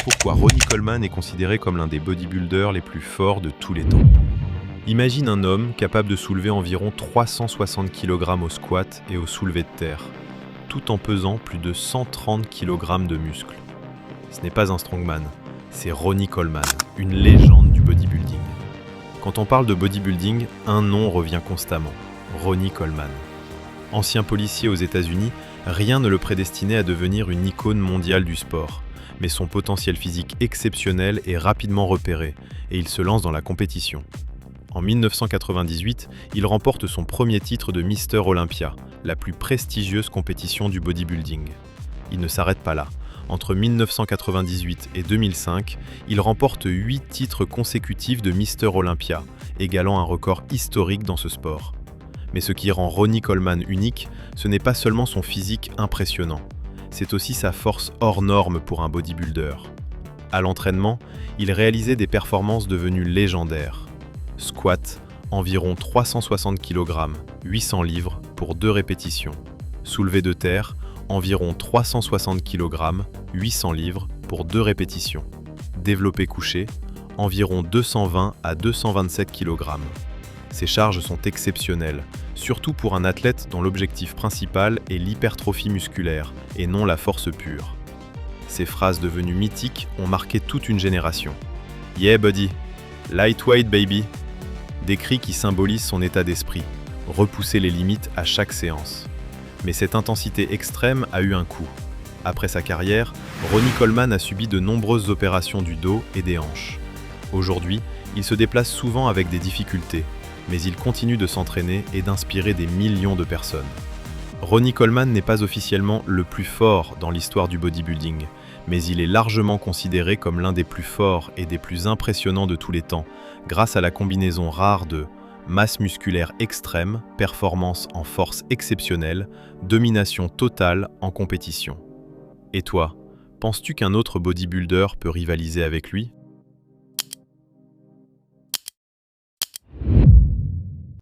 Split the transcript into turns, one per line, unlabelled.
pourquoi Ronnie Coleman est considéré comme l'un des bodybuilders les plus forts de tous les temps. Imagine un homme capable de soulever environ 360 kg au squat et au soulevé de terre, tout en pesant plus de 130 kg de muscles. Ce n'est pas un strongman, c'est Ronnie Coleman, une légende du bodybuilding. Quand on parle de bodybuilding, un nom revient constamment, Ronnie Coleman. Ancien policier aux États-Unis, rien ne le prédestinait à devenir une icône mondiale du sport. Mais son potentiel physique exceptionnel est rapidement repéré et il se lance dans la compétition. En 1998, il remporte son premier titre de Mister Olympia, la plus prestigieuse compétition du bodybuilding. Il ne s'arrête pas là. Entre 1998 et 2005, il remporte 8 titres consécutifs de Mister Olympia, égalant un record historique dans ce sport. Mais ce qui rend Ronnie Coleman unique, ce n'est pas seulement son physique impressionnant, c'est aussi sa force hors norme pour un bodybuilder. À l'entraînement, il réalisait des performances devenues légendaires. Squat, environ 360 kg, 800 livres pour 2 répétitions. Soulevé de terre, environ 360 kg, 800 livres pour 2 répétitions. Développé couché, environ 220 à 227 kg. Ces charges sont exceptionnelles, surtout pour un athlète dont l'objectif principal est l'hypertrophie musculaire et non la force pure. Ces phrases devenues mythiques ont marqué toute une génération. « Yeah buddy »,« lightweight baby », des cris qui symbolisent son état d'esprit, repousser les limites à chaque séance. Mais cette intensité extrême a eu un coût. Après sa carrière, Ronnie Coleman a subi de nombreuses opérations du dos et des hanches. Aujourd'hui, il se déplace souvent avec des difficultés, mais il continue de s'entraîner et d'inspirer des millions de personnes. Ronnie Coleman n'est pas officiellement le plus fort dans l'histoire du bodybuilding, mais il est largement considéré comme l'un des plus forts et des plus impressionnants de tous les temps, grâce à la combinaison rare de masse musculaire extrême, performance en force exceptionnelle, domination totale en compétition. Et toi, penses-tu qu'un autre bodybuilder peut rivaliser avec lui ?